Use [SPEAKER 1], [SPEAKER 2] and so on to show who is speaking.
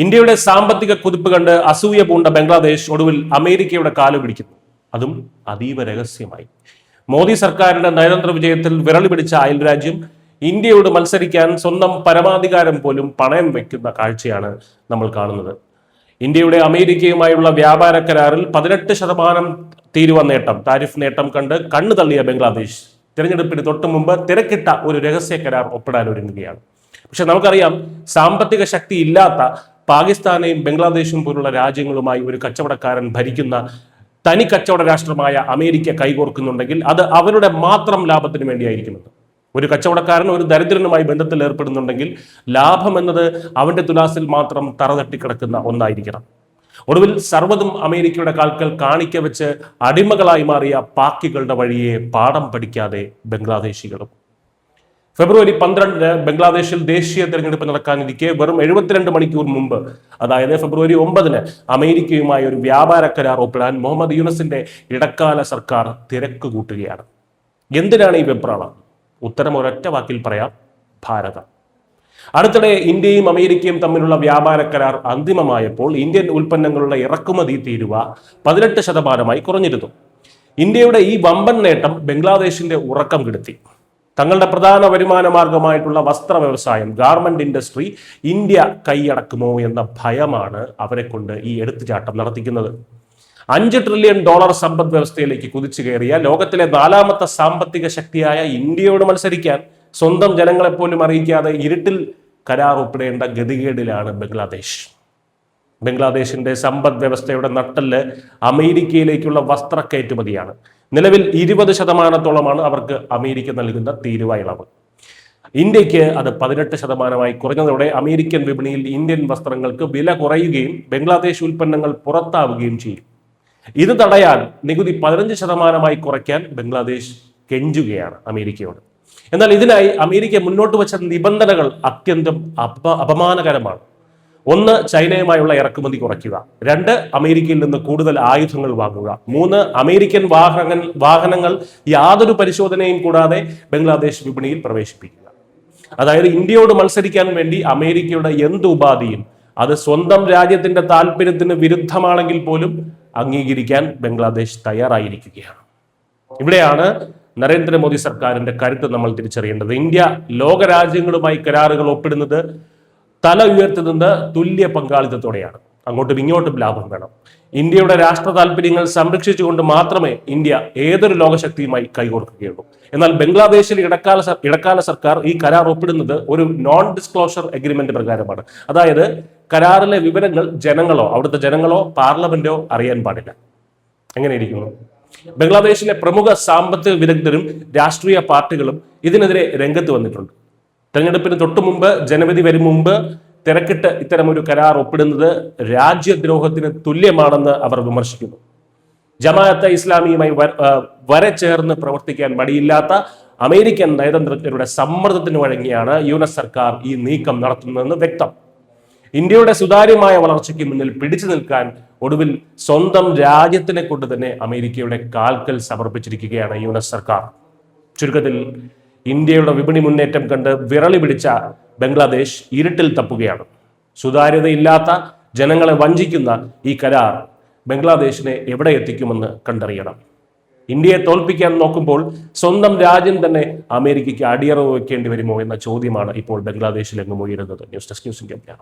[SPEAKER 1] ഇന്ത്യയുടെ സാമ്പത്തിക കുതിപ്പ് കണ്ട് അസൂയ പൂണ്ട ബംഗ്ലാദേശ് ഒടുവിൽ അമേരിക്കയുടെ കാലു പിടിക്കുന്നു. അതും അതീവ രഹസ്യമായി. മോദി സർക്കാരിന്റെ നയതന്ത്ര വിജയത്തിൽ വിരളി പിടിച്ച അയൽരാജ്യം ഇന്ത്യയോട് മത്സരിക്കാൻ സ്വന്തം പരമാധികാരം പോലും പണയം വെക്കുന്ന കാഴ്ചയാണ് നമ്മൾ കാണുന്നത്. ഇന്ത്യയുടെ അമേരിക്കയുമായുള്ള വ്യാപാര കരാറിൽ 18% തീരുവ നേട്ടം, താരിഫ് നേട്ടം കണ്ട് കണ്ണു തള്ളിയ ബംഗ്ലാദേശ് തിരഞ്ഞെടുപ്പിന് തൊട്ടു മുമ്പ് തിരക്കിട്ട ഒരു രഹസ്യ കരാർ ഒപ്പിടാൻ ഒരുങ്ങുകയാണ്. പക്ഷെ നമുക്കറിയാം, സാമ്പത്തിക ശക്തി ഇല്ലാത്ത പാകിസ്ഥാനെയും ബംഗ്ലാദേശും പോലുള്ള രാജ്യങ്ങളുമായി ഒരു കച്ചവടക്കാരൻ ഭരിക്കുന്ന തനി കച്ചവട രാഷ്ട്രമായ അമേരിക്ക കൈകോർക്കുന്നുണ്ടെങ്കിൽ അത് അവരുടെ മാത്രം ലാഭത്തിന് വേണ്ടിയായിരിക്കുമെന്ന്. ഒരു കച്ചവടക്കാരൻ ഒരു ദരിദ്രനുമായി ബന്ധത്തിൽ ഏർപ്പെടുന്നുണ്ടെങ്കിൽ ലാഭം എന്നത് അവന്റെ തുലാസിൽ മാത്രം തറതട്ടിക്കിടക്കുന്ന ഒന്നായിരിക്കണം. ഒടുവിൽ സർവ്വതും അമേരിക്കയുടെ കാൽക്കൽ കാണിക്ക വെച്ച് അടിമകളായി മാറിയ പാക്കികളുടെ വഴിയെ പാഠം പഠിക്കാതെ ബംഗ്ലാദേശികളും. ഫെബ്രുവരി 12 ബംഗ്ലാദേശിൽ ദേശീയ തെരഞ്ഞെടുപ്പ് നടക്കാനിരിക്കെ വെറും 72 മണിക്കൂർ മുമ്പ്, അതായത് ഫെബ്രുവരി 9 അമേരിക്കയുമായി ഒരു വ്യാപാര കരാർ ഒപ്പിടാൻ മുഹമ്മദ് യൂനസിന്റെ ഇടക്കാല സർക്കാർ തിരക്ക് കൂട്ടുകയാണ്. എന്തിനാണ് ഈ വെപ്രാളം? ഉത്തരം ഒരൊറ്റ വാക്കിൽ പറയാം: ഭാരതം. അടുത്തിടെ ഇന്ത്യയും അമേരിക്കയും തമ്മിലുള്ള വ്യാപാര കരാർ അന്തിമമായപ്പോൾ ഇന്ത്യൻ ഉൽപ്പന്നങ്ങളുടെ ഇറക്കുമതി തീരുവ 18% കുറഞ്ഞിരുന്നു. ഇന്ത്യയുടെ ഈ വമ്പൻ നേട്ടം ബംഗ്ലാദേശിന്റെ ഉറക്കം കെടുത്തി. തങ്ങളുടെ പ്രധാന വരുമാന മാർഗമായിട്ടുള്ള വസ്ത്ര വ്യവസായം, ഗാർമെന്റ് ഇൻഡസ്ട്രി ഇന്ത്യ കൈയടക്കുമോ എന്ന ഭയമാണ് അവരെ കൊണ്ട് ഈ എടുത്തുചാട്ടം നടത്തിക്കുന്നത്. $5 ട്രില്യൺ സമ്പദ് വ്യവസ്ഥയിലേക്ക് കുതിച്ചു കയറിയ ലോകത്തിലെ 4ാമത്തെ സാമ്പത്തിക ശക്തിയായ ഇന്ത്യയോട് മത്സരിക്കാൻ സ്വന്തം ജനങ്ങളെപ്പോലും അറിയിക്കാതെ ഇരുട്ടിൽ കരാർ ഒപ്പിടേണ്ട ഗതികേടിലാണ് ബംഗ്ലാദേശ്. ബംഗ്ലാദേശിന്റെ സമ്പദ് വ്യവസ്ഥയുടെ നട്ടെല്ല് അമേരിക്കയിലേക്കുള്ള വസ്ത്ര കയറ്റുമതിയാണ്. നിലവിൽ 20% അവർക്ക് അമേരിക്ക നൽകുന്ന തീരുവ ഇളവ്. ഇന്ത്യക്ക് അത് 18% കുറഞ്ഞതോടെ അമേരിക്കൻ വിപണിയിൽ ഇന്ത്യൻ വസ്ത്രങ്ങൾക്ക് വില കുറയുകയും ബംഗ്ലാദേശ് ഉൽപ്പന്നങ്ങൾ പുറത്താവുകയും ചെയ്യും. ഇത് തടയാൻ നികുതി 15% കുറയ്ക്കാൻ ബംഗ്ലാദേശ് കെഞ്ചുകയാണ് അമേരിക്കയോട്. എന്നാൽ ഇതിനായി അമേരിക്ക മുന്നോട്ട് വെച്ച നിബന്ധനകൾ അത്യന്തം അപമാനകരമാണ്. 1, ചൈനയുമായുള്ള ഇറക്കുമതി കുറയ്ക്കുക. 2, അമേരിക്കയിൽ നിന്ന് കൂടുതൽ ആയുധങ്ങൾ വാങ്ങുക. 3, അമേരിക്കൻ വാഹനങ്ങൾ യാതൊരു പരിശോധനയും കൂടാതെ ബംഗ്ലാദേശ് വിപണിയിൽ പ്രവേശിപ്പിക്കുക. അതായത് ഇന്ത്യയോട് മത്സരിക്കാൻ വേണ്ടി അമേരിക്കയുടെ എന്ത് ഉപാധിയും അത് സ്വന്തം രാജ്യത്തിന്റെ താല്പര്യത്തിന് വിരുദ്ധമാണെങ്കിൽ പോലും അംഗീകരിക്കാൻ ബംഗ്ലാദേശ് തയ്യാറായിരിക്കുകയാണ്. ഇവിടെയാണ് നരേന്ദ്രമോദി സർക്കാരിന്റെ കരുത്ത് നമ്മൾ തിരിച്ചറിയേണ്ടത്. ഇന്ത്യ ലോകരാജ്യങ്ങളുമായി കരാറുകൾ ഒപ്പിടുന്നത് തല ഉയർത്തി നിന്ന് തുല്യ പങ്കാളിത്തത്തോടെയാണ്. അങ്ങോട്ടും ഇങ്ങോട്ടും ലാഭം വേണം. ഇന്ത്യയുടെ രാഷ്ട്ര താല്പര്യങ്ങൾ സംരക്ഷിച്ചുകൊണ്ട് മാത്രമേ ഇന്ത്യ ഏതൊരു ലോകശക്തിയുമായി കൈകോർക്കുകയുള്ളൂ. എന്നാൽ ബംഗ്ലാദേശിൽ ഇടക്കാല സർക്കാർ ഈ കരാർ ഒപ്പിടുന്നത് ഒരു നോൺ ഡിസ്ക്ലോഷർ എഗ്രിമെന്റ് പ്രകാരമാണ്. അതായത് കരാറിലെ വിവരങ്ങൾ അവിടുത്തെ ജനങ്ങളോ പാർലമെന്റോ അറിയാൻ പാടില്ല. എങ്ങനെയിരിക്കുന്നു? ബംഗ്ലാദേശിലെ പ്രമുഖ സാമ്പത്തിക വിദഗ്ധരും രാഷ്ട്രീയ പാർട്ടികളും ഇതിനെതിരെ രംഗത്ത് വന്നിട്ടുണ്ട്. തെരഞ്ഞെടുപ്പിന് തൊട്ടു മുമ്പ്, ജനവിധി വരും മുമ്പ് തിരക്കിട്ട് ഇത്തരമൊരു കരാർ ഒപ്പിടുന്നത് രാജ്യദ്രോഹത്തിന് തുല്യമാണെന്ന് അവർ വിമർശിക്കുന്നു. ജമാഅത്തെ ഇസ്ലാമിയുമായി വരെ ചേർന്ന് പ്രവർത്തിക്കാൻ മടിയില്ലാത്ത അമേരിക്കൻ നയതന്ത്രജ്ഞരുടെ സമ്മർദ്ദത്തിന് വഴങ്ങിയാണ് യുഎസ് സർക്കാർ ഈ നീക്കം നടത്തുന്നതെന്ന് വ്യക്തം. ഇന്ത്യയുടെ സുതാര്യമായ വളർച്ചയ്ക്ക് മുന്നിൽ പിടിച്ചു നിൽക്കാൻ ഒടുവിൽ സ്വന്തം രാജ്യത്തിനെ കൊണ്ട് തന്നെ അമേരിക്കയുടെ കാൽക്കൽ സമർപ്പിച്ചിരിക്കുകയാണ് യുഎസ് സർക്കാർ. ചുരുക്കത്തിൽ, ഇന്ത്യയുടെ വിപണി മുന്നേറ്റം കണ്ട് വിരളി പിടിച്ച ബംഗ്ലാദേശ് ഇരുട്ടിൽ തപ്പുകയാണ്. സുതാര്യതയില്ലാത്ത, ജനങ്ങളെ വഞ്ചിക്കുന്ന ഈ കരാർ ബംഗ്ലാദേശിനെ എവിടെ എത്തിക്കുമെന്ന് കണ്ടറിയണം. ഇന്ത്യയെ തോൽപ്പിക്കാൻ നോക്കുമ്പോൾ സ്വന്തം രാജ്യം തന്നെ അമേരിക്കയ്ക്ക് അടിയറവ് വെക്കേണ്ടി വരുമോ എന്ന ചോദ്യമാണ് ഇപ്പോൾ ബംഗ്ലാദേശിലെങ്ങും ഉയരുന്നത്. News desk news India.